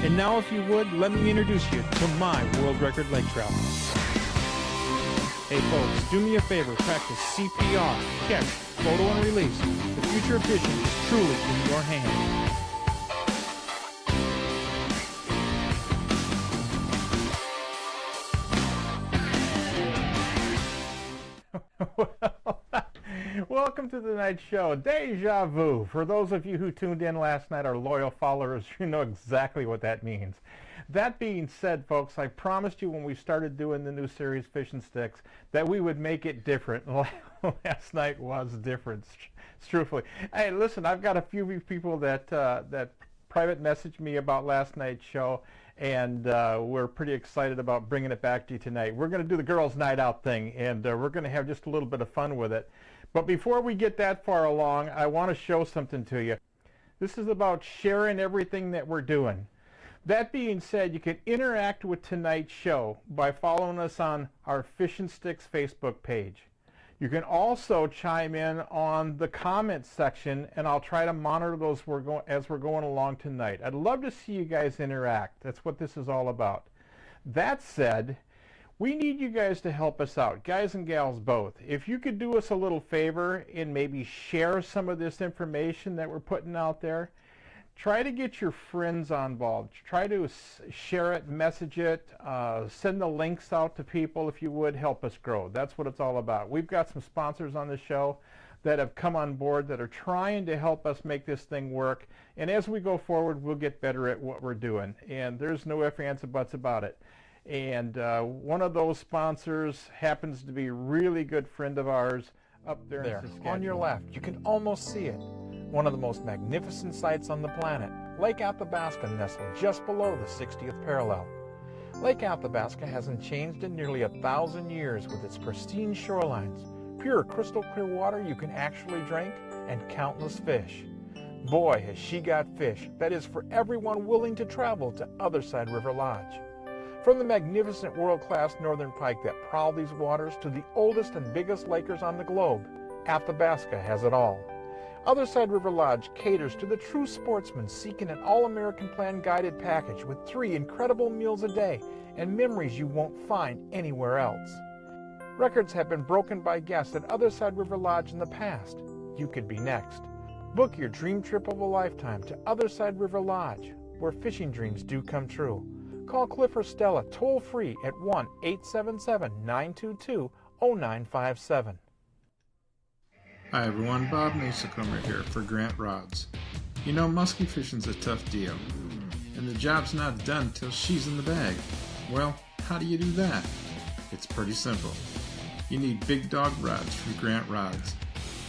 And now, if you would, let me introduce you to my world record lake trout. Hey folks, do me a favor, practice CPR, catch, photo, and release. The future of fishing is truly in your hands. Welcome to tonight's show, Deja Vu. For those of you who tuned in last night, our loyal followers, you know exactly what that means. That being said, folks, I promised you when we started doing the new series, Fish and Sticks, that we would make it different. Last night was different, truthfully. Hey, listen, I've got a few people that private messaged me about last night's show, and we're pretty excited about bringing it back to you tonight. We're going to do the girls' night out thing, and we're going to have just a little bit of fun with it. But before we get that far along, I want to show something to you. This is about sharing everything that we're doing. That being said, you can interact with tonight's show by following us on our Fish and Sticks Facebook page. You can also chime in on the comments section, and I'll try to monitor those as we're going along tonight. I'd love to see you guys interact. That's what this is all about. That said, we need you guys to help us out, guys and gals both. If you could do us a little favor and maybe share some of this information that we're putting out there, try to get your friends involved. Try to share it, message it, send the links out to people if you would. Help us grow. That's what it's all about. We've got some sponsors on the show that have come on board that are trying to help us make this thing work. And as we go forward, we'll get better at what we're doing. And there's no ifs, ands, or buts about it. And one of those sponsors happens to be a really good friend of ours up there in Saskatchewan. On your left, you can almost see it. One of the most magnificent sights on the planet, Lake Athabasca nestled just below the 60th parallel. Lake Athabasca hasn't changed in nearly 1,000 years with its pristine shorelines, pure crystal clear water you can actually drink, and countless fish. Boy, has she got fish that is for everyone willing to travel to Otherside River Lodge. From the magnificent world-class northern pike that prowl these waters to the oldest and biggest lakers on the globe, Athabasca has it all. Otherside River Lodge caters to the true sportsman seeking an all-American plan guided package with 3 incredible meals a day and memories you won't find anywhere else. Records have been broken by guests at Otherside River Lodge in the past. You could be next. Book your dream trip of a lifetime to Otherside River Lodge, where fishing dreams do come true. Call Cliff or Stella toll-free at 1-877-922-0957. Hi everyone, Bob Mehsikomer here for Grant Rods. You know, musky fishing's a tough deal, and the job's not done till she's in the bag. Well, how do you do that? It's pretty simple. You need big dog rods from Grant Rods.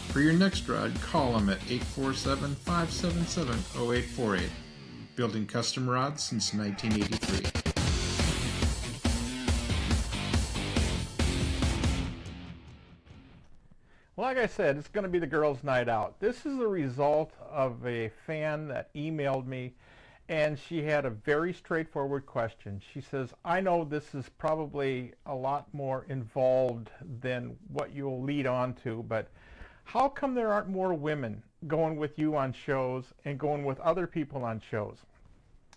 For your next rod, call them at 847-577-0848. Building custom rods since 1983. Like I said, it's going to be the girls' night out. This is a result of a fan that emailed me, and she had a very straightforward question. She says, I know this is probably a lot more involved than what you'll lead on to, but how come there aren't more women going with you on shows and going with other people on shows?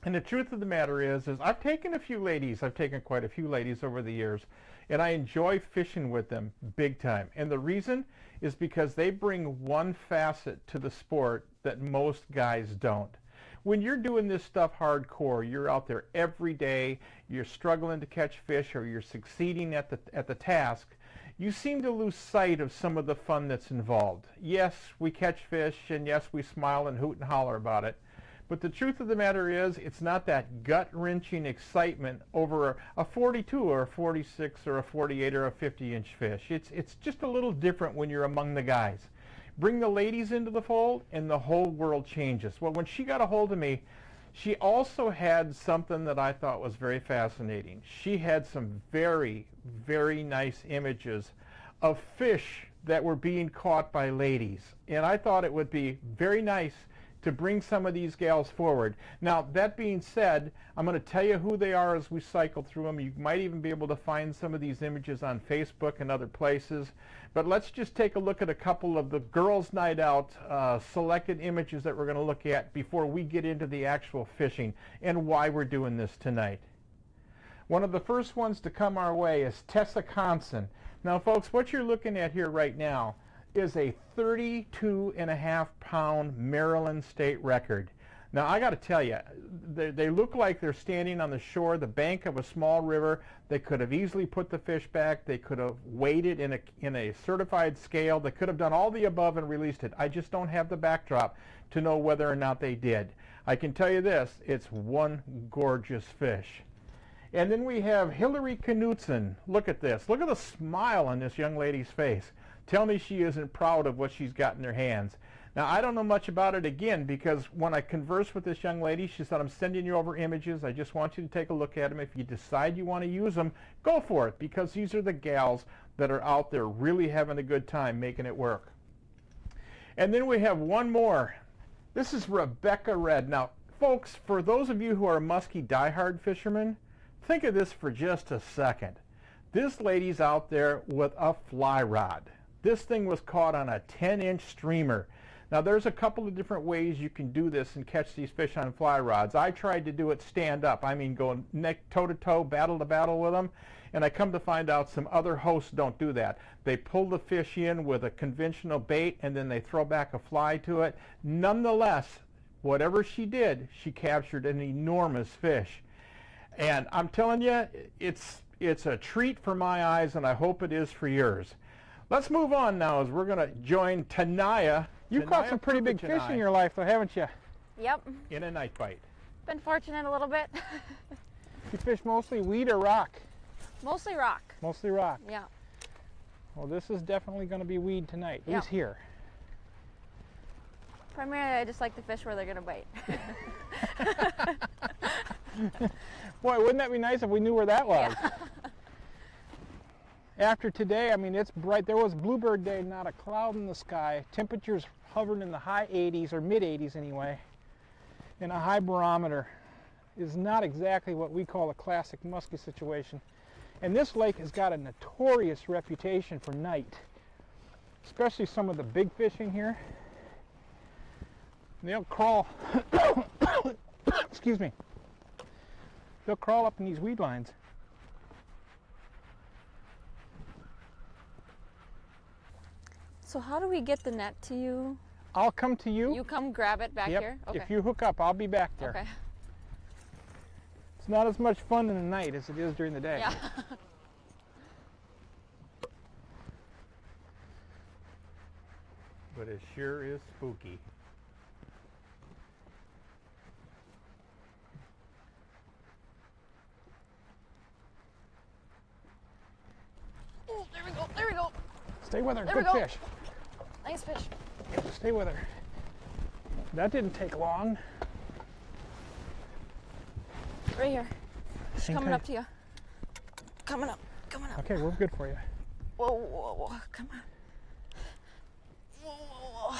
And the truth of the matter is I've taken a few ladies, I've taken quite a few ladies over the years, and I enjoy fishing with them big time. And the reason is because they bring one facet to the sport that most guys don't. When you're doing this stuff hardcore, you're out there every day, you're struggling to catch fish, or you're succeeding at the task, you seem to lose sight of some of the fun that's involved. Yes, we catch fish, and yes, we smile and hoot and holler about it. But the truth of the matter is, it's not that gut-wrenching excitement over a 42 or a 46 or a 48 or a 50-inch fish. It's just a little different when you're among the guys. Bring the ladies into the fold, and the whole world changes. Well, when she got a hold of me, she also had something that I thought was very fascinating. She had some very, very nice images of fish that were being caught by ladies. And I thought it would be very nice to bring some of these gals forward. Now, that being said, I'm going to tell you who they are as we cycle through them. You might even be able to find some of these images on Facebook and other places. But let's just take a look at a couple of the Girls' Night Out selected images that we're going to look at before we get into the actual fishing and why we're doing this tonight. One of the first ones to come our way is Tessa Conson. Now, folks, what you're looking at here right now is a 32.5-pound Maryland state record. Now, I got to tell you, they look like they're standing on the shore, the bank of a small river. They could have easily put the fish back. They could have weighed it in a certified scale. They could have done all the above and released it. I just don't have the backdrop to know whether or not they did. I can tell you this, it's one gorgeous fish. And then we have Hillary Knutson. Look at this. Look at the smile on this young lady's face. Tell me she isn't proud of what she's got in her hands. Now, I don't know much about it, again, because when I conversed with this young lady, she said, I'm sending you over images. I just want you to take a look at them. If you decide you want to use them, go for it, because these are the gals that are out there really having a good time making it work. And then we have one more. This is Rebecca Red. Now, folks, for those of you who are musky diehard fishermen, think of this for just a second. This lady's out there with a fly rod. This thing was caught on a 10-inch streamer. Now, there's a couple of different ways you can do this and catch these fish on fly rods. I tried to do it stand up. I mean, go neck toe-to-toe, battle to battle with them. And I come to find out some other hosts don't do that. They pull the fish in with a conventional bait, and then they throw back a fly to it. Nonetheless, whatever she did, she captured an enormous fish. And I'm telling you, it's a treat for my eyes, and I hope it is for yours. Let's move on now, as we're going to join Tanaya. You've caught some pretty big fish in your life, though, haven't you? Yep. In a night bite. Been fortunate a little bit. You fish mostly weed or rock? Mostly rock. Mostly rock. Yeah. Well, this is definitely going to be weed tonight. Who's here? Primarily, I just like to fish where they're going to bite. Boy, wouldn't that be nice if we knew where that was? Yeah. After today, I mean, it's bright. There was Bluebird Day, not a cloud in the sky. Temperatures hovering in the high 80s, or mid 80s anyway. And a high barometer is not exactly what we call a classic musky situation. And this lake has got a notorious reputation for night, especially some of the big fish in here. They'll crawl, excuse me, they'll crawl up in these weed lines. So how do we get the net to you? I'll come to you. You come grab it back Yep. here? Okay. If you hook up, I'll be back there. Okay. It's not as much fun in the night as it is during the day. Yeah. But it sure is spooky. Oh, there we go. There we go. Stay with her. There we Good go. fish. Nice fish. Stay with her. That didn't take long. Right here. She's Hang coming tight. up to you. Coming up. Coming up. Okay, we're good for you. Whoa, whoa, whoa. Come on. Whoa, whoa, whoa.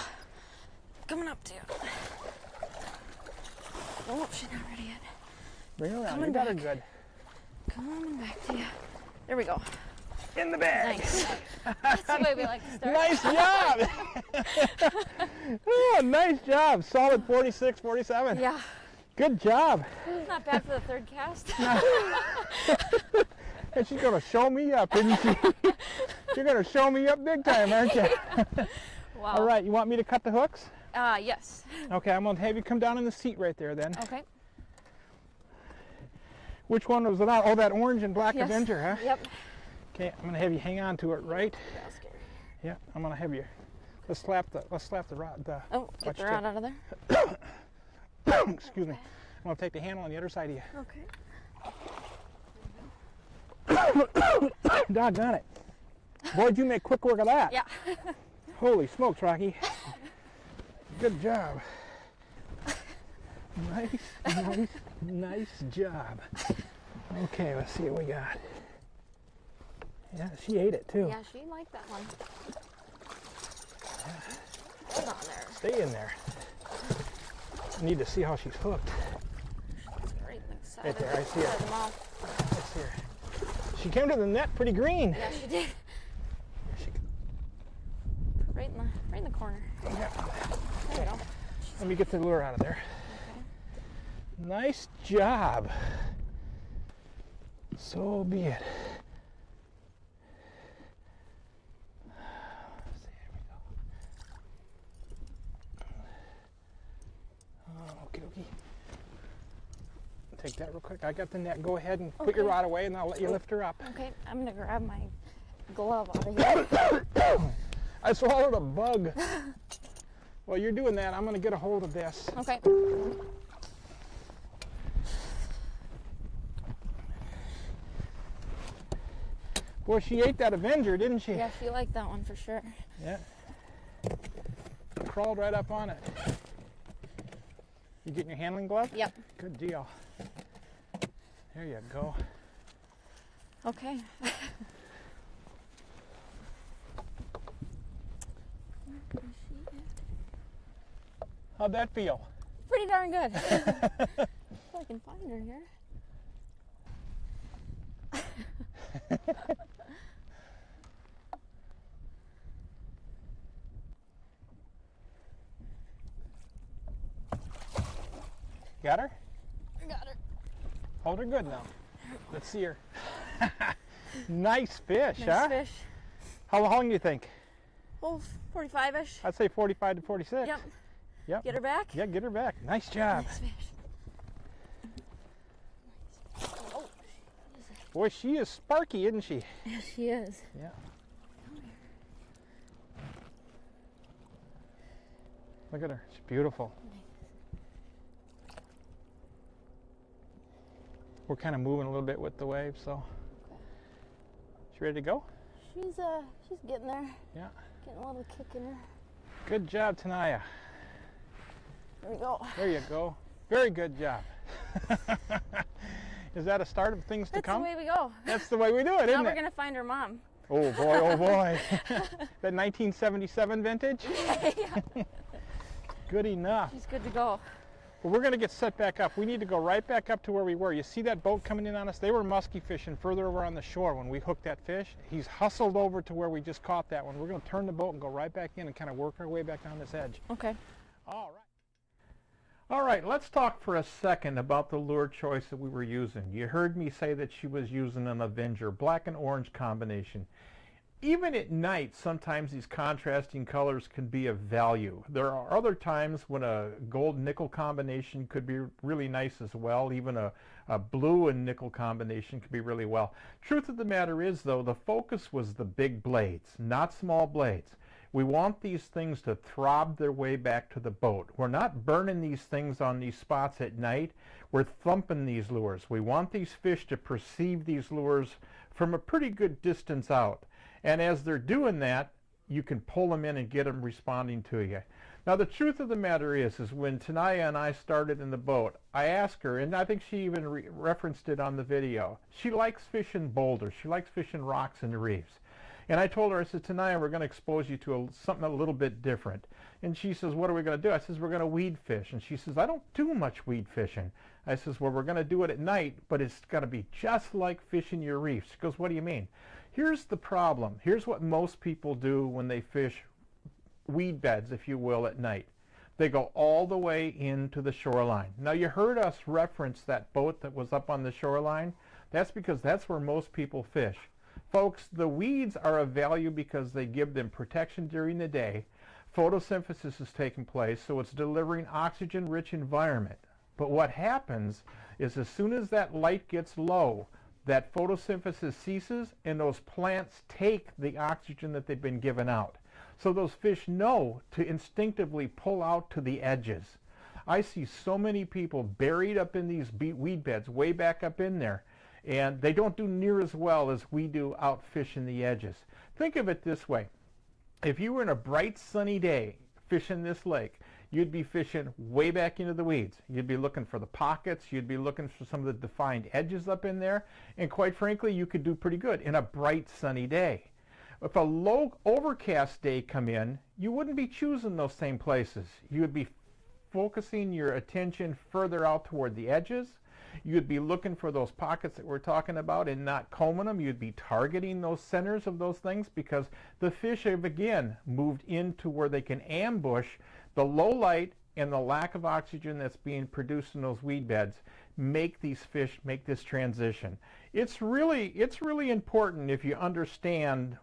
Coming up to you. Oh, she's not ready yet. Bring her around. Coming You got her back. good. Coming back to you. There we go. In the bag. Nice. That's the way we like to start. Nice job. Oh, nice job. Solid 46, 47. Yeah. Good job. Not bad for the third cast. And she's going to show me up, isn't she? You're going to show me up big time, aren't you? Wow. All right, you want me to cut the hooks? Yes. Okay, I'm going to have you come down in the seat right there then. Okay. Which one was it on? Oh, that orange and black Yes. Avenger, huh? Yep. Okay, I'm going to have you hang on to it, right? Yeah, scary. Yeah, I'm going to have you. Let's slap the rod. Oh, get watch the your rod out of there. Excuse me. I'm going to take the handle on the other side of you. Okay. Doggone it. Boy, did you make quick work of that. Yeah. Holy smokes, Rocky. Good job. Nice job. Okay, let's see what we got. Yeah, she ate it too. Yeah, she liked that one. Hold on there. Stay in there. I need to see how she's hooked. Right in the side Right there, I see side her. of the mouth. I see her. She came to the net pretty green. Yeah, she did. Right in the corner. Yeah. There we go. Let me get the lure out of there. Okay. Nice job. So be it. There we go. Okay, okay. Take that real quick. I got the net. Go ahead and put your Okay. rod away, and I'll let you lift her up. Okay, I'm gonna grab my glove out of here. I swallowed a bug. While you're doing that, I'm going to get a hold of this. Okay. Boy, she ate that Avenger, didn't she? Yeah, she liked that one for sure. Yeah. Crawled right up on it. You getting your handling glove? Yep. Good deal. There you go. Okay. How'd that feel? Pretty darn good. If I can find her here. Got her? I got her. Hold her good now. Let's see her. Nice fish, Nice huh? fish. How long do you think? Oh, 45-ish. I'd say 45 to 46. Yep. Yep. Get her back. Yeah, get her back. Nice job. Nice fish. Oh, Boy, she is sparky, isn't she? yes, she is. Yeah. Look at her. She's beautiful. We're kind of moving a little bit with the wave, so. She ready to go? She's getting there. Yeah. Getting a little kick in her. Good job, Tanaya. There we go. There you go. Very good job. Is that a start of things to That's come? the way we go. That's the way we do it, Now isn't we're it? gonna find her mom. Oh boy, oh boy. That 1977 vintage? Yeah, Good enough. she's good to go. Well, we're going to get set back up. We need to go right back up to where we were. You see that boat coming in on us? They were musky fishing further over on the shore when we hooked that fish. He's hustled over to where we just caught that one. We're going to turn the boat and go right back in and kind of work our way back down this edge. Okay. All right. All right, let's talk for a second about the lure choice that we were using. You heard me say that she was using an Avenger, black and orange combination. Even at night, sometimes these contrasting colors can be of value. There are other times when a gold nickel combination could be really nice as well. Even a blue and nickel combination could be really well. Truth of the matter is, though, the focus was the big blades, not small blades. We want these things to throb their way back to the boat. We're not burning these things on these spots at night. We're thumping these lures. We want these fish to perceive these lures from a pretty good distance out. And as they're doing that, you can pull them in and get them responding to you. Now, the truth of the matter is when Tanaya and I started in the boat, I asked her, and I think she even referenced it on the video, she likes fishing boulders. She likes fishing rocks and reefs. And I told her, I said, Tanaya, we're going to expose you to something a little bit different. And she says, what are we going to do? I says, we're going to weed fish. And she says, I don't do much weed fishing. I says, well, we're going to do it at night, but it's going to be just like fishing your reefs. She goes, what do you mean? Here's the problem. Here's what most people do when they fish weed beds, if you will, at night. They go all the way into the shoreline. Now, you heard us reference that boat that was up on the shoreline. That's because that's where most people fish. Folks, the weeds are of value because they give them protection during the day. Photosynthesis is taking place, so it's delivering oxygen-rich environment. But what happens is as soon as that light gets low, that photosynthesis ceases and those plants take the oxygen that they've been given out. So those fish know to instinctively pull out to the edges. I see so many people buried up in these weed beds way back up in there, and they don't do near as well as we do out fishing the edges. Think of it this way. If you were in a bright sunny day fishing this lake, you'd be fishing way back into the weeds. You'd be looking for the pockets. You'd be looking for some of the defined edges up in there. And quite frankly, you could do pretty good in a bright sunny day. If a low overcast day come in, you wouldn't be choosing those same places. You would be focusing your attention further out toward the edges. You'd be looking for those pockets that we're talking about and not combing them. You'd be targeting those centers of those things because the fish have again moved into where they can ambush the low light and the lack of oxygen that's being produced in those weed beds. Make these fish make this transition. It's really important if you understand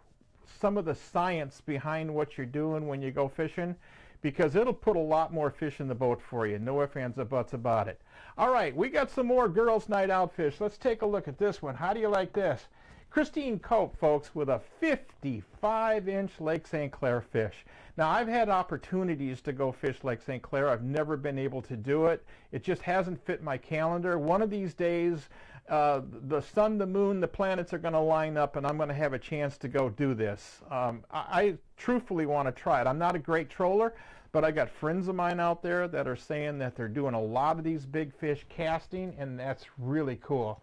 some of the science behind what you're doing when you go fishing, because it'll put a lot more fish in the boat for you. No ifs, ands, or buts about it. All right, we got some more girls' night out fish. Let's take a look at this one. How do you like this? Christine Cope, folks, with a 55-inch Lake St. Clair fish. Now, I've had opportunities to go fish Lake St. Clair. I've never been able to do it. It just hasn't fit my calendar. One of these days, the sun, the moon, the planets are going to line up, and I'm going to have a chance to go do this. I truthfully want to try it. I'm not a great troller, but I got friends of mine out there that are saying that they're doing a lot of these big fish casting, and that's really cool.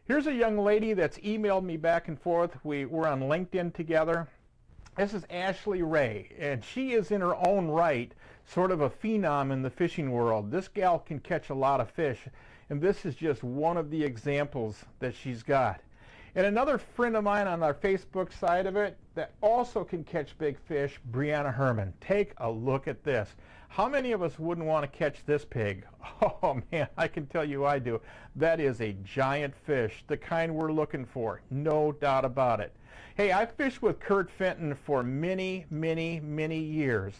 Here's a young lady that's emailed me back and forth. We're on LinkedIn together. This is Ashley Ray, and she is in her own right sort of a phenom in the fishing world. This gal can catch a lot of fish, and this is just one of the examples that she's got. And another friend of mine on our Facebook side of it that also can catch big fish, Brianna Herman. Take a look at this. How many of us wouldn't want to catch this pig? Oh man, I can tell you I do. That is a giant fish, the kind we're looking for, no doubt about it. Hey, I fished with Kurt Fenton for many, many, many years.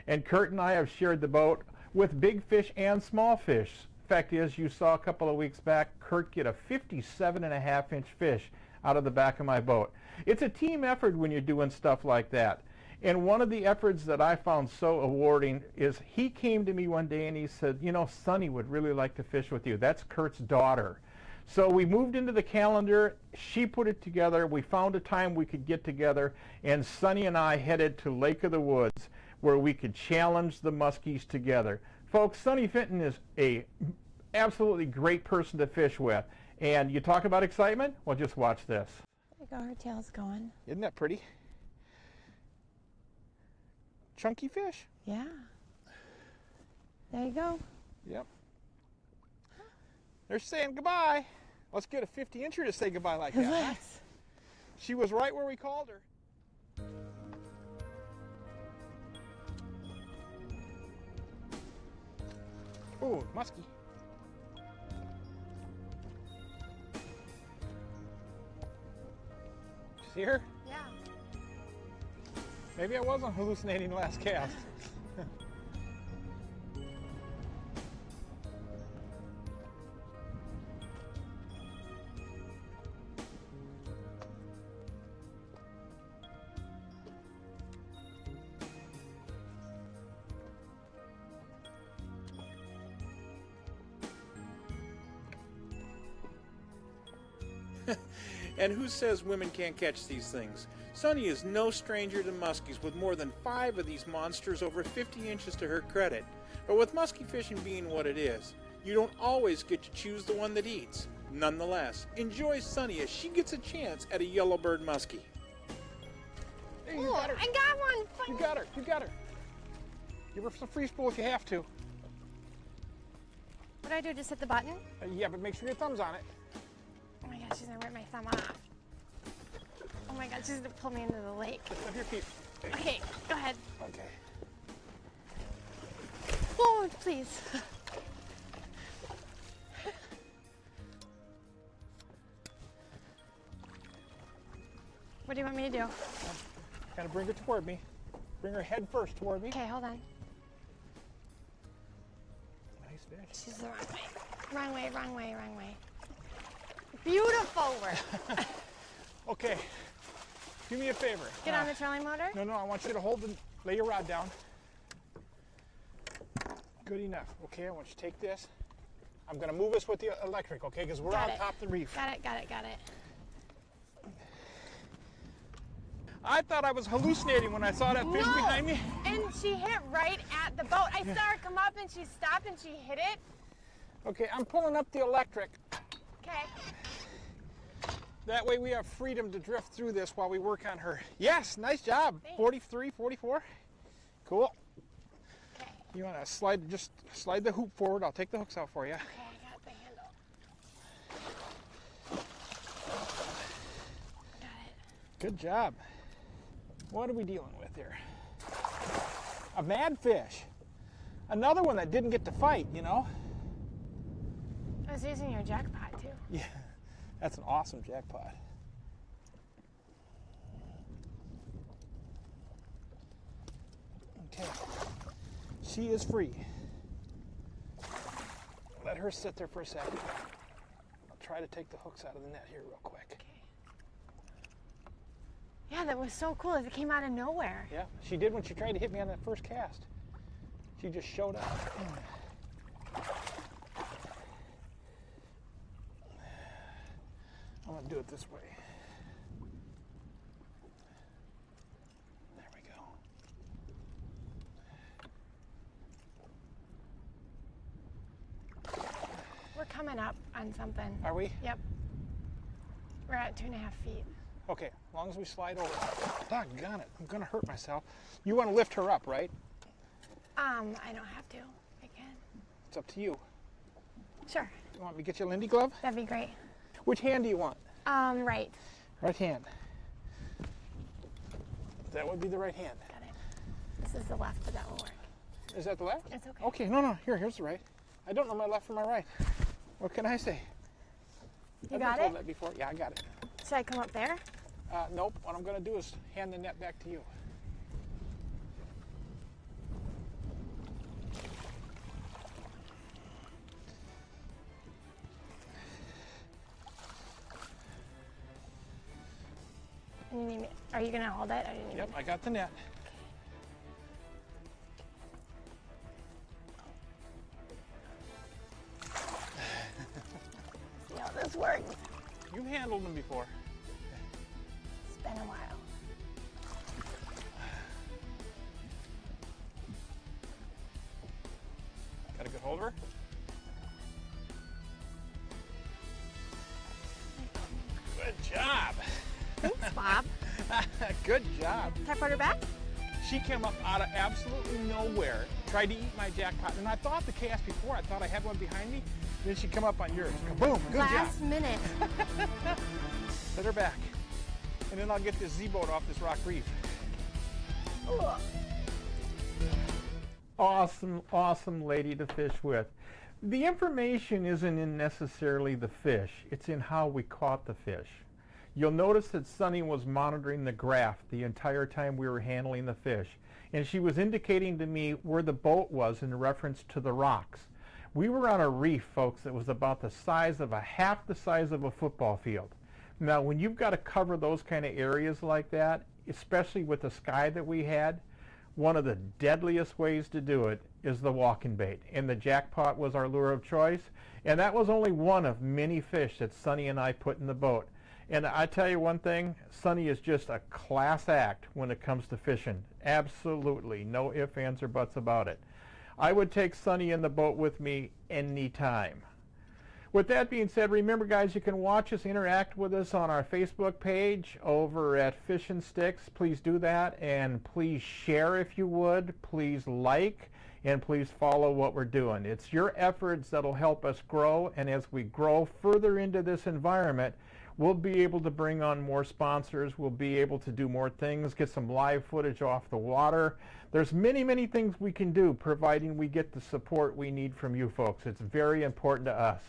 And Kurt and I have shared the boat with big fish and small fish. Fact is, you saw a couple of weeks back, Kurt get a 57.5-inch fish out of the back of my boat. It's a team effort when you're doing stuff like that. And one of the efforts that I found so rewarding is he came to me one day and he said, you know, Sonny would really like to fish with you. That's Kurt's daughter. So we moved into the calendar. She put it together. We found a time we could get together, and Sonny and I headed to Lake of the Woods where we could challenge the muskies together. Folks, Sonny Fenton is a absolutely great person to fish with. And you talk about excitement? Well, just watch this. There you go, her tail's going. Isn't that pretty? Chunky fish. Yeah. There you go. Yep. They're saying goodbye. Let's get a 50-incher to say goodbye like that. Huh? Let's. She was right where we called her. Ooh, muskie. See her? Yeah. Maybe I wasn't hallucinating last cast. And who says women can't catch these things? Sonny is no stranger to muskies, with more than 5 of these monsters over 50 inches to her credit. But with muskie fishing being what it is, you don't always get to choose the one that eats. Nonetheless, enjoy Sonny as she gets a chance at a yellowbird muskie. Hey, you got her. I got one. You got her. You got her. Give her some free spool if you have to. What do I do? Just hit the button? Yeah, but make sure your thumb's on it. Oh my god, she's gonna rip my thumb off. Oh my god, she's gonna pull me into the lake. Lift up your feet. Okay, go ahead. Okay. Oh, please. What do you want me to do? Kind of bring her toward me. Bring her head first toward me. Okay, hold on. Nice fish. She's the wrong way. Wrong way, wrong way, wrong way. Beautiful work. Okay. Do me a favor. Get on the trolling motor? No, I want you to hold and lay your rod down. Good enough. Okay, I want you to take this. I'm going to move us with the electric, okay? Because we're on top of the reef. Got it, got it, got it. I thought I was hallucinating when I saw that fish behind me. And she hit right at the boat. I saw her come up and she stopped and she hit it. Okay, I'm pulling up the electric. Okay. That way we have freedom to drift through this while we work on her. Yes, nice job. Thanks. 43, 44. Cool. Okay. You want to just slide the hoop forward. I'll take the hooks out for you. Okay, I got the handle. Got it. Good job. What are we dealing with here? A mad fish. Another one that didn't get to fight, you know? I was using your jackpot too. Yeah, that's an awesome jackpot. Okay, she is free. Let her sit there for a second. I'll try to take the hooks out of the net here real quick. Okay. Yeah, that was so cool. It came out of nowhere. Yeah, she did when she tried to hit me on that first cast. She just showed up. I'm going to do it this way. There we go. We're coming up on something. Are we? Yep. We're at 2.5 feet. Okay, as long as we slide over. Doggone it, I'm going to hurt myself. You want to lift her up, right? I don't have to. I can. It's up to you. Sure. You want me to get you a Lindy glove? That'd be great. Which hand do you want? Right. Right hand. That would be the right hand. Got it. This is the left, but that will work. Is that the left? It's okay. Okay, no, here's the right. I don't know my left from my right. What can I say? You I've got been told it? that before. Yeah, I got it. Should I come up there? Nope, what I'm going to do is hand the net back to you. And you need me, are you gonna hold it? Or do you need Yep, me? I got the net. See how this works. You've handled them before. It's been a while. Got a good hold of her? Good job. Thanks, Bob. Good job. Can I put her back? She came up out of absolutely nowhere, tried to eat my jackpot, and I thought the cast before, I thought I had one behind me, then she come up on yours. Boom, good Last job. minute. Set her back, and then I'll get this Z-boat off this rock reef. Awesome, awesome lady to fish with. The information isn't in necessarily the fish, it's in how we caught the fish. You'll notice that Sunny was monitoring the graph the entire time we were handling the fish, and she was indicating to me where the boat was in reference to the rocks. We were on a reef, folks, that was about the size of half the size of a football field. Now, when you've got to cover those kind of areas like that, especially with the sky that we had, one of the deadliest ways to do it is the walking bait. And the jackpot was our lure of choice, and that was only one of many fish that Sunny and I put in the boat. And I tell you one thing, Sunny is just a class act when it comes to fishing. Absolutely, no ifs, ands, or buts about it. I would take Sunny in the boat with me anytime. With that being said, remember guys, you can watch us, interact with us on our Facebook page over at FishnStix. Please do that, and please share if you would. Please like, and please follow what we're doing. It's your efforts that'll help us grow, and as we grow further into this environment, we'll be able to bring on more sponsors. We'll be able to do more things, get some live footage off the water. There's many, many things we can do, providing we get the support we need from you folks. It's very important to us.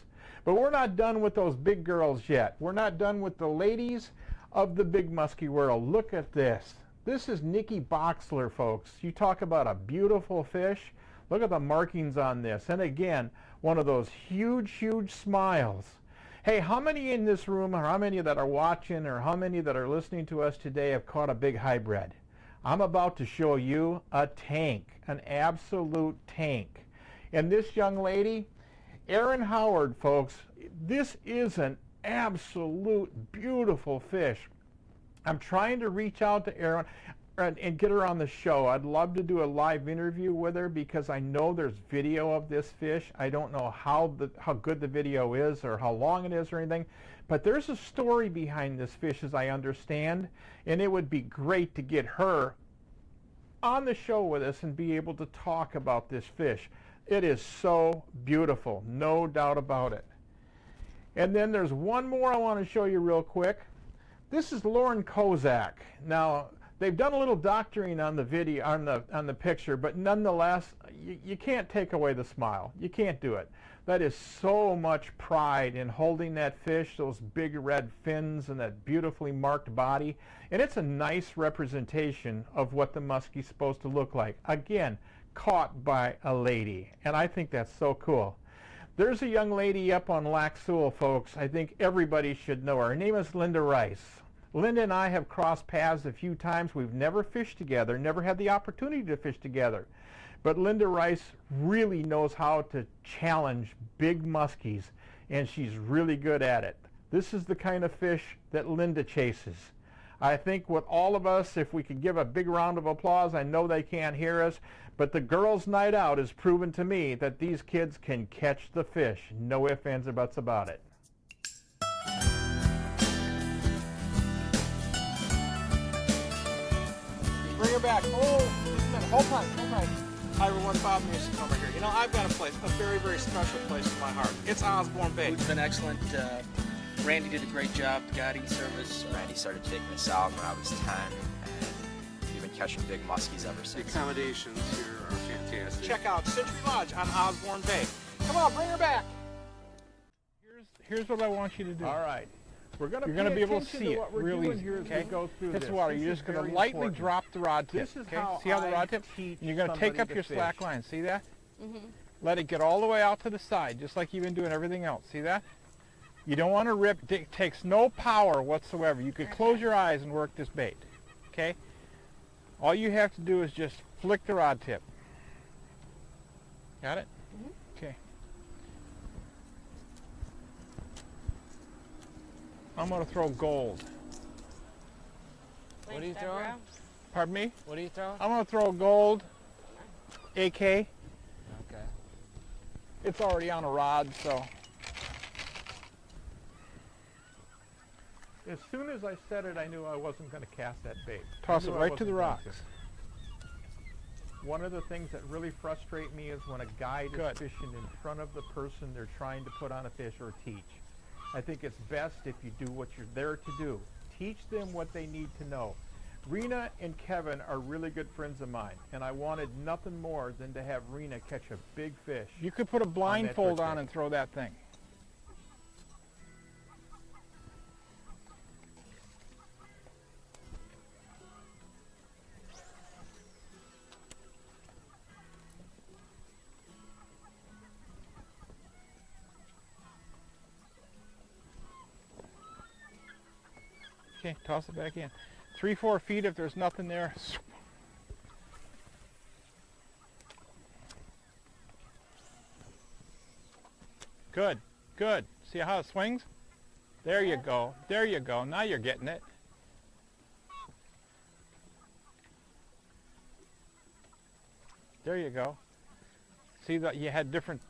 But we're not done with those big girls yet. We're not done with the ladies of the big musky world. Look at this. This is Nikki Boxler, folks. You talk about a beautiful fish. Look at the markings on this. And again, one of those huge, huge smiles. Hey, how many in this room, or how many that are watching, or how many that are listening to us today have caught a big hybrid? I'm about to show you a tank, an absolute tank. And this young lady, Erin Howard, folks, this is an absolute beautiful fish. I'm trying to reach out to Erin and get her on the show. I'd love to do a live interview with her because I know there's video of this fish. I don't know how good the video is or how long it is or anything, but there's a story behind this fish as I understand, and it would be great to get her on the show with us and be able to talk about this fish. It is so beautiful, no doubt about it. And then there's one more I want to show you real quick. This is Lauren Kozak. Now, they've done a little doctoring on the video, on the picture, but nonetheless, you can't take away the smile. You can't do it. That is so much pride in holding that fish, those big red fins and that beautifully marked body. And it's a nice representation of what the muskie's supposed to look like. Again, caught by a lady. And I think that's so cool. There's a young lady up on Lac Seul, folks. I think everybody should know her. Her name is Linda Rice. Linda and I have crossed paths a few times. We've never fished together, never had the opportunity to fish together. But Linda Rice really knows how to challenge big muskies, and she's really good at it. This is the kind of fish that Linda chases. I think with all of us, if we could give a big round of applause, I know they can't hear us, but the girls' night out has proven to me that these kids can catch the fish. No ifs, ands, or buts about it. Bring her back. Oh, just a minute. Hold tight, hold tight. Hi everyone, Bob Mehsikomer here. You know, I've got a place, a very, very special place in my heart. It's Osborne Bay. Food's been excellent. Randy did a great job, guiding service. Randy started taking us out when I was 10, and we've been catching big muskies ever The since. accommodations here are fantastic. Check out Century Lodge on Osborne Bay. Come on, bring her back. Here's what I want you to do. All right. You're You're going to be able to see it real easy. Here as Okay? we go through Hits this. the water. This You're is just going to very lightly important. drop the rod tip. This is okay? how See how the I rod tip? teach And you're going to take somebody up to your slack fish. line. See that? Let it get all the way out to the side, just like you've been doing everything else. See that? You don't want to rip. It takes no power whatsoever. You could close your eyes and work this bait. Okay? All you have to do is just flick the rod tip. Got it? Okay. I'm going to throw gold. What are you throwing? Pardon me? What are you throwing? I'm going to throw gold AK. Okay. It's already on a rod, so. As soon as I said it, I knew I wasn't going to cast that bait. Toss I it knew I right to the wasn't going rocks. to. One of the things that really frustrate me is when a guide Good. is fishing in front of the person they're trying to put on a fish or teach. I think it's best if you do what you're there to do. Teach them what they need to know. Rena and Kevin are really good friends of mine, and I wanted nothing more than to have Rena catch a big fish. You could put a blindfold trick on bait. and throw that thing. Okay, toss it back in. 3-4 feet if there's nothing there. Good, good. See how it swings? There you go. There you go. Now you're getting it. There you go. See that you had different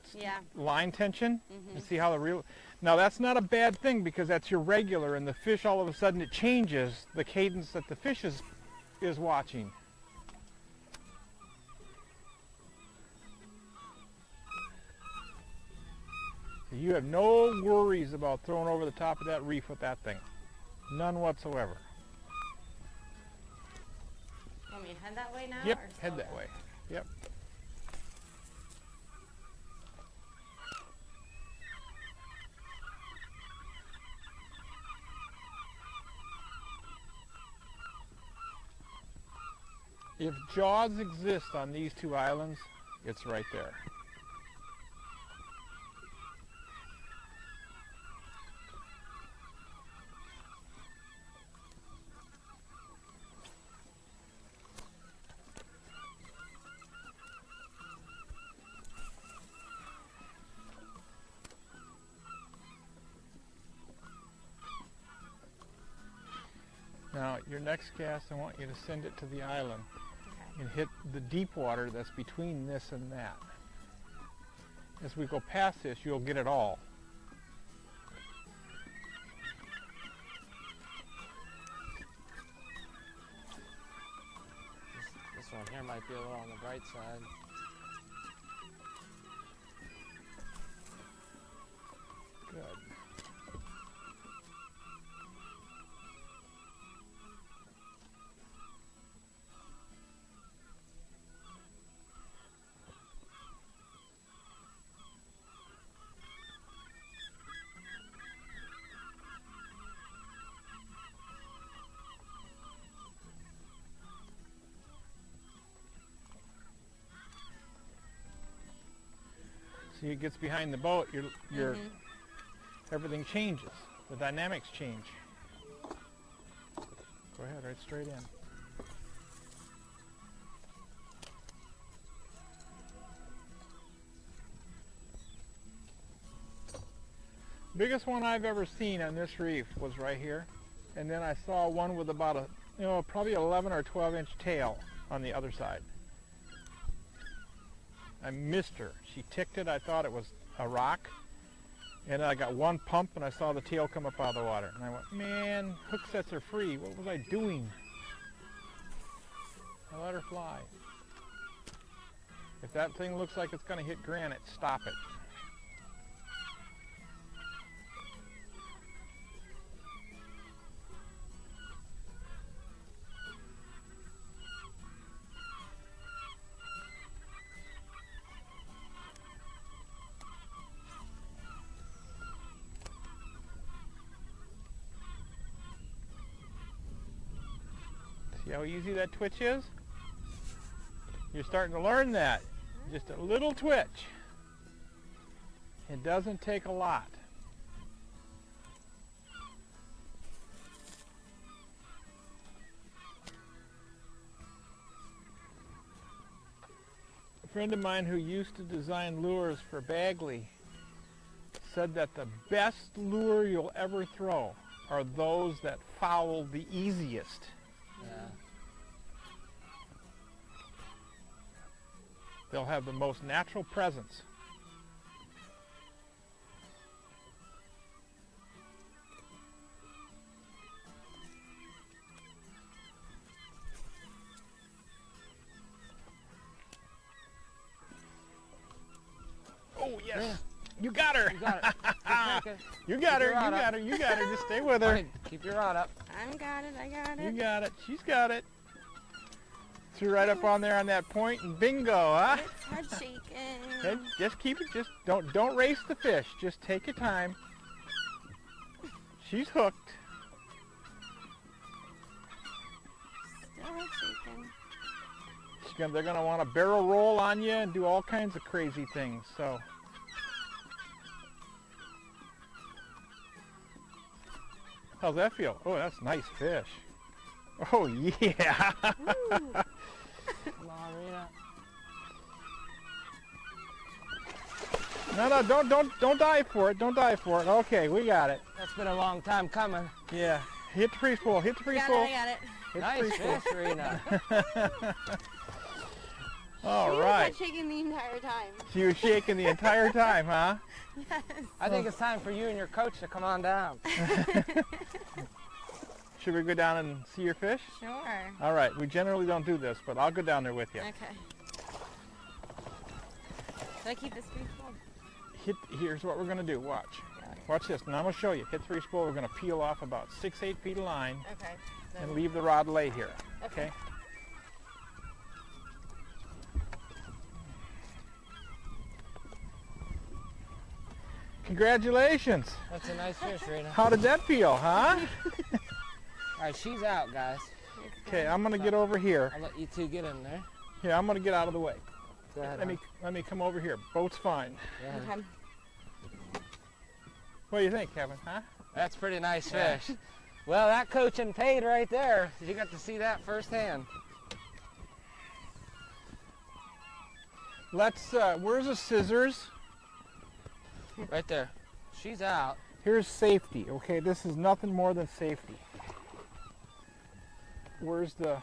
line tension? And see how the reel... Now that's not a bad thing because that's your regular, and the fish all of a sudden it changes the cadence that the fish is watching. You have no worries about throwing over the top of that reef with that thing. None whatsoever. Want me to head that way now? Yep, or head slow that down? way. Yep. If jaws exist on these two islands, it's right there. Now, your next cast, I want you to send it to the island and hit the deep water that's between this and that. As we go past this, you'll get it all. This one here might be a little on the bright side. Good. See, it gets behind the boat, everything changes. The dynamics change. Go ahead, right straight in. Biggest one I've ever seen on this reef was right here. And then I saw one with about a, probably 11 or 12 inch tail on the other side. I missed her. She ticked it. I thought it was a rock. And I got one pump and I saw the tail come up out of the water. And I went, man, hook sets are free. What was I doing? I let her fly. If that thing looks like it's going to hit granite, stop it. See how easy that twitch is? You're starting to learn that. Just a little twitch. It doesn't take a lot. A friend of mine who used to design lures for Bagley said that the best lure you'll ever throw are those that foul the easiest. Yeah. They'll have the most natural presence. Oh, yes. Yeah. You got her. You got it. You got her. You got her. You got her. Just stay with her. Right, keep your rod up. I got it. I got it. You got it. She's got it. Threw right up on there on that point and bingo, huh? It's head shaking. Head, just keep it. Just don't race the fish. Just take your time. She's hooked. Still head shaking. They're gonna want to barrel roll on you and do all kinds of crazy things. So. How's that feel? Oh, that's nice fish. Oh yeah. Come on, Rena. No, don't dive for it. Don't dive for it. Okay, we got it. That's been a long time coming. Yeah. Hit the free spool. Hit the free spool. I got it. Hit Nice the free fish, Rena. All She right. was shaking the entire time. She was shaking the entire time, huh? Yes. I think it's time for you and your coach to come on down. Should we go down and see your fish? Sure. All right. We generally don't do this, but I'll go down there with you. Okay. Should I keep this free spool? Here's what we're going to do. Watch. Watch this. Now I'm going to show you. Hit free spool. We're going to peel off about 6-8 feet of line Okay. and leave the rod lay here. Okay. Okay? Congratulations. That's a nice fish, Rena. How did that feel, huh? All right, she's out, guys. Okay, I'm going to get over here. I'll let you two get in there. Here, I'm going to get out of the way. Go ahead. Let me come over here. Boat's fine. Yeah. Okay. What do you think, Kevin, huh? That's pretty nice fish. Well, that coaching paid right there. You got to see that firsthand. Let's, where's the scissors? Right there. She's out. Here's safety, okay? This is nothing more than safety. Where's the,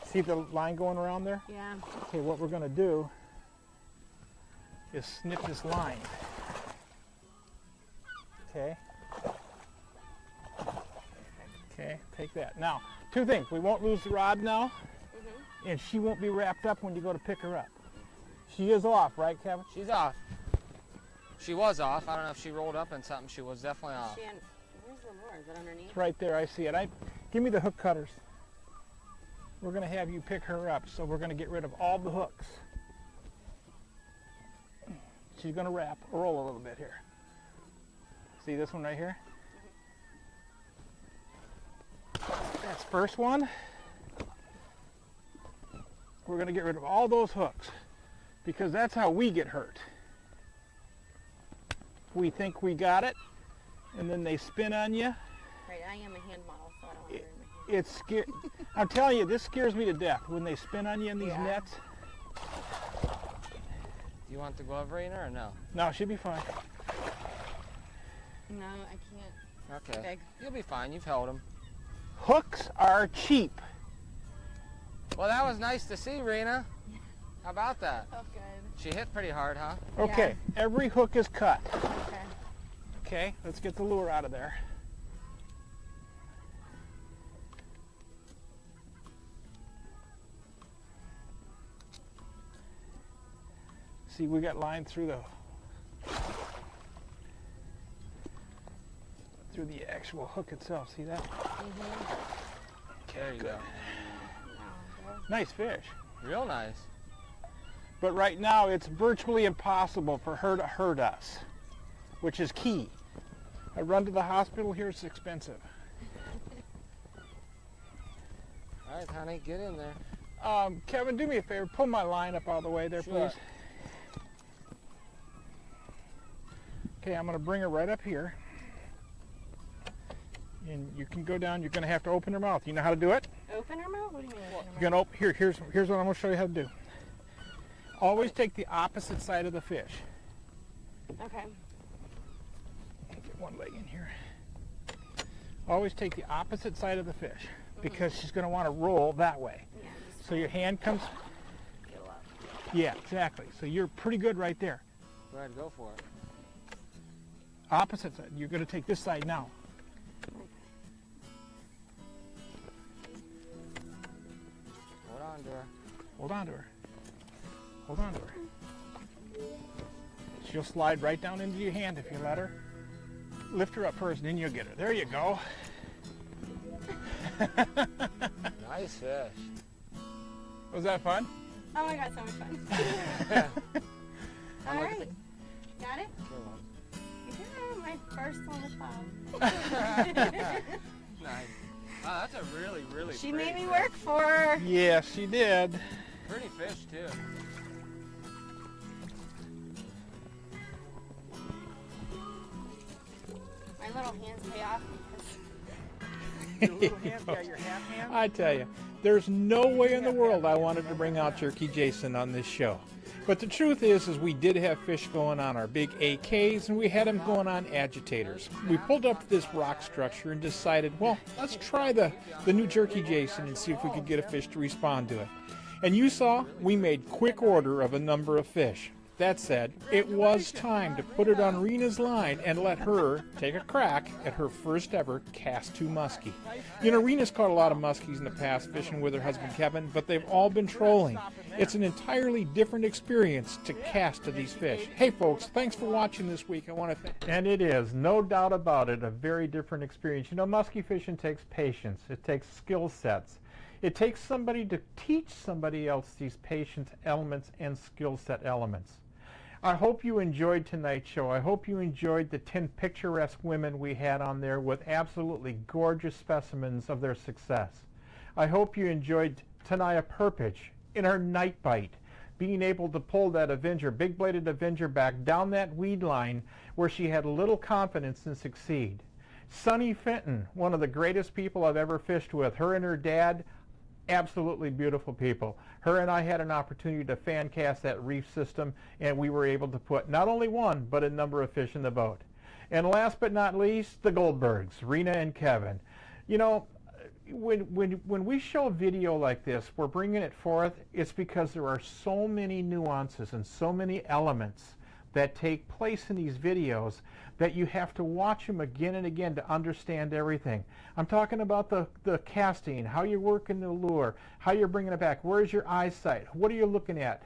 see the line going around there? Yeah. Okay, what we're gonna do is snip this line. Okay? Okay, take that. Now, two things. We won't lose the rod now. and she won't be wrapped up when you go to pick her up. She is off, right, Kevin? She's off. She was off. I don't know if she rolled up in something. She was definitely off. Where's the lure? Is it underneath? It's right there. I see it. Give me the hook cutters. We're going to have you pick her up, so we're going to get rid of all the hooks. She's going to roll a little bit here. See this one right here? That's first one. We're going to get rid of all those hooks because that's how we get hurt. We think we got it, and then they spin on you. Right, I am a hand model, so I don't want to hurt my hand. It's scary. I'm telling you, this scares me to death when they spin on you in these nets. Do you want the glove, Rena, or no? No, she'll be fine. No, I can't. Okay. You'll be fine. You've held them. Hooks are cheap. Well, that was nice to see, Rena. How about that? Oh, good. She hit pretty hard, huh? Okay, every hook is cut. Okay. Okay, let's get the lure out of there. See, we got line through the actual hook itself. See that? Okay, there you go. Nice fish. Real nice. But right now, it's virtually impossible for her to hurt us, which is key. I run to the hospital here, it's expensive. All right, honey, get in there. Kevin, do me a favor, pull my line up all the way there, Sure. please. Okay, I'm going to bring her right up here. And you can go down, you're going to have to open her mouth. You know how to do it? Open her mouth? What do you mean open her You're going to here's what I'm going to show you how to do. Always take the opposite side of the fish. mouth? Okay. Get one leg in here. Always take the opposite side of the fish because she's going to want to roll that way. Yeah, So your hand comes, go up. yeah, exactly. So you're pretty good right there. Go ahead, go for it. Opposite side. You're going to take this side now. Hold on to her. Hold on to her. Hold on to her. She'll slide right down into your hand if you let her. Lift her up first, and then you'll get her. There you go. Nice fish. Was that fun? Oh my god, so much fun. All right. Got it? Good one. Yeah, my first one was fun. Nice. Wow, that's a really, really She pretty made me fish. work for her. Yes, she did. Pretty fish, too. My little hands pay off Your little hand, yeah, your half hand. I tell you, there's no way in the world I wanted to bring out Jerky Jason on this show. But the truth is we did have fish going on our big AKs, and we had them going on agitators. We pulled up to this rock structure and decided, well, let's try the new Jerky Jason and see if we could get a fish to respond to it. And you saw, we made quick order of a number of fish. That said, it was time to put it on Rena's line and let her take a crack at her first ever cast 2 muskie. You know, Rena's caught a lot of muskies in the past fishing with her husband Kevin, but they've all been trolling. It's an entirely different experience to cast to these fish. Hey folks, thanks for watching this week. I want to thank. And it is, no doubt about it, a very different experience. You know, muskie fishing takes patience. It takes skill sets. It takes somebody to teach somebody else these patience elements and skill set elements. I hope you enjoyed tonight's show. I hope you enjoyed the 10 picturesque women we had on there with absolutely gorgeous specimens of their success. I hope you enjoyed Tanaya Perpich in her night bite, being able to pull that Avenger, big-bladed Avenger back down that weed line where she had little confidence and succeed. Sunny Fenton, one of the greatest people I've ever fished with, her and her dad, absolutely beautiful people. Her and I had an opportunity to fan cast that reef system, and we were able to put not only one, but a number of fish in the boat. And last but not least, the Goldbergs, Rena and Kevin. You know, when we show video like this, we're bringing it forth, it's because there are so many nuances and so many elements that take place in these videos that you have to watch them again and again to understand everything. I'm talking about the casting, how you're working the lure, how you're bringing it back, where's your eyesight, what are you looking at,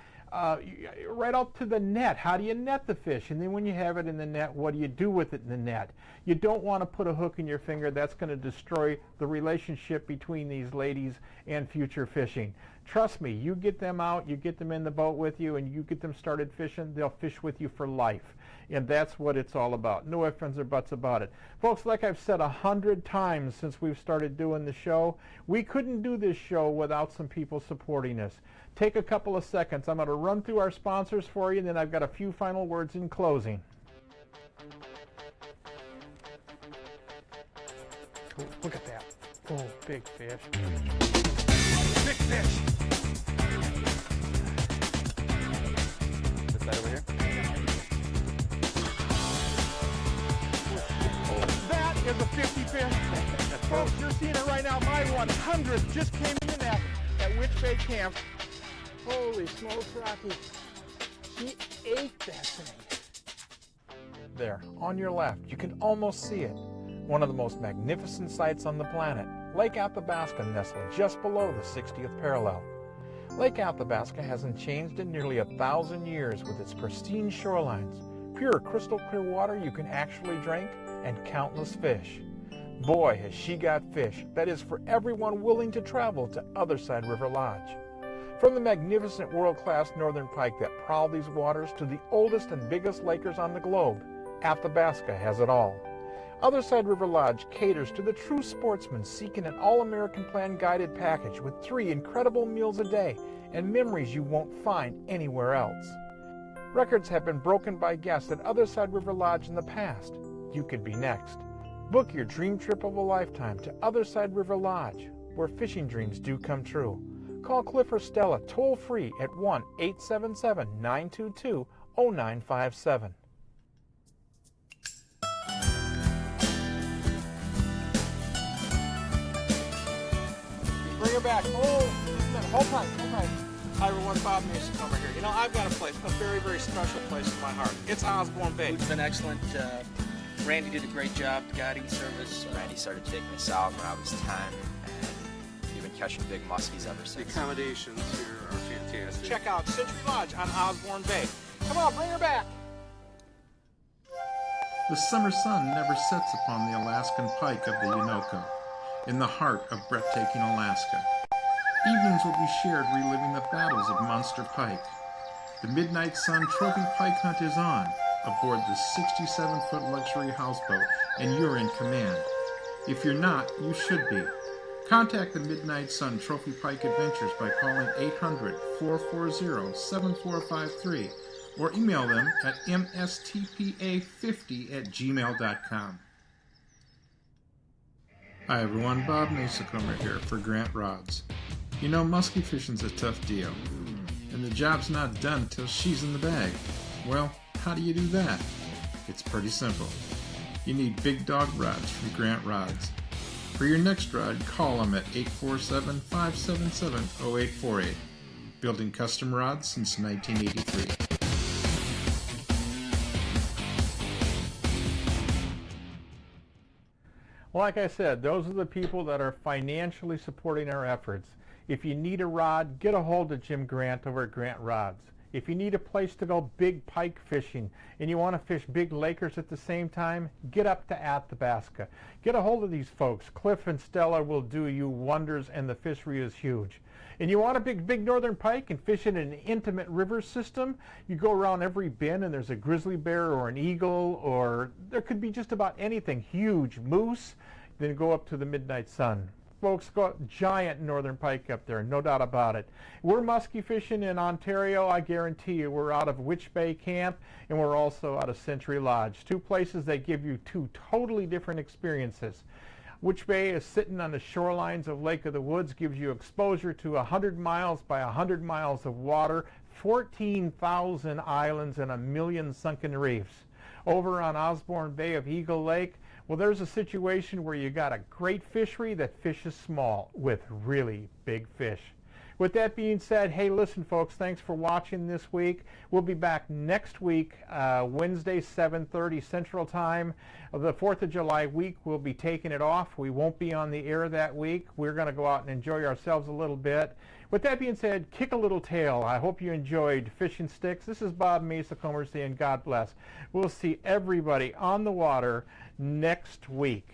right out to the net, how do you net the fish, and then when you have it in the net, what do you do with it in the net? You don't want to put a hook in your finger. That's going to destroy the relationship between these ladies and future fishing. Trust me, you get them out, you get them in the boat with you, and you get them started fishing, they'll fish with you for life. And that's what it's all about. No ifs, ands, or buts about it. Folks, like I've said 100 times since we've started doing the show, we couldn't do this show without some people supporting us. Take a couple of seconds. I'm going to run through our sponsors for you, and then I've got a few final words in closing. Oh, look at that. Oh, big fish. Big fish. This side over here? That is a 50 fish. Folks, you're seeing it right now. My 100 just came in the net at Witch Bay Camp. Holy smokes, Rocky. He ate that thing. There, on your left, you can almost see it. One of the most magnificent sights on the planet, Lake Athabasca nestled just below the 60th parallel. Lake Athabasca hasn't changed in nearly 1,000 years with its pristine shorelines, pure crystal clear water you can actually drink, and countless fish. Boy, has she got fish, that is for everyone willing to travel to Otherside River Lodge. From the magnificent world-class northern pike that prowl these waters to the oldest and biggest lakers on the globe, Athabasca has it all. Otherside River Lodge caters to the true sportsman seeking an all-American plan guided package with 3 incredible meals a day and memories you won't find anywhere else. Records have been broken by guests at Otherside River Lodge in the past. You could be next. Book your dream trip of a lifetime to Otherside River Lodge, where fishing dreams do come true. Call Cliff or Stella toll-free at 1-877-922-0957. Bring her back. Oh, just a minute. Hold tight, hold tight. Hi everyone, Bob Mehsikomer here. You know, I've got a place, a very, very special place in my heart. It's Osborne Bay. It's been excellent. Randy did a great job, guiding service. Randy started taking us out when I was 10, and we've been catching big muskies ever The since. accommodations here are fantastic. Check out Century Lodge on Osborne Bay. Come on, bring her back. The summer sun never sets upon the Alaskan pike of the Unoko, in the heart of breathtaking Alaska. Evenings will be shared reliving the battles of monster pike. The Midnight Sun Trophy Pike Hunt is on, aboard the 67-foot luxury houseboat, and you're in command. If you're not, you should be. Contact the Midnight Sun Trophy Pike Adventures by calling 800-440-7453 or email them at mstpa50@gmail.com. Hi everyone, Bob Mehsikomer here for Grant Rods. You know, musky fishing's a tough deal, and the job's not done till she's in the bag. Well, how do you do that? It's pretty simple. You need big dog rods from Grant Rods. For your next rod, call them at 847-577-0848. Building custom rods since 1983. Like I said, those are the people that are financially supporting our efforts. If you need a rod, get a hold of Jim Grant over at Grant Rods. If you need a place to go big pike fishing and you want to fish big lakers at the same time, get up to Athabasca. Get a hold of these folks. Cliff and Stella will do you wonders, and the fishery is huge. And you want a big northern pike and fish in an intimate river system, you go around every bend and there's a grizzly bear or an eagle, or there could be just about anything, huge moose, then go up to the Midnight Sun. Folks, got giant northern pike up there, no doubt about it. We're musky fishing in Ontario. I guarantee you we're out of Witch Bay Camp, and we're also out of Century Lodge, 2 places that give you 2 totally different experiences. Witch Bay is sitting on the shorelines of Lake of the Woods, gives you exposure to 100 miles by 100 miles of water, 14,000 islands, and 1 million sunken reefs. Over on Osborne Bay of Eagle Lake, well, there's a situation where you got a great fishery that fishes small with really big fish. With that being said, hey, listen, folks, thanks for watching this week. We'll be back next week, Wednesday, 7:30 Central Time. The 4th of July week, we'll be taking it off. We won't be on the air that week. We're going to go out and enjoy ourselves a little bit. With that being said, kick a little tail. I hope you enjoyed Fishing Sticks. This is Bob Mehsikomer saying God bless. We'll see everybody on the water next week.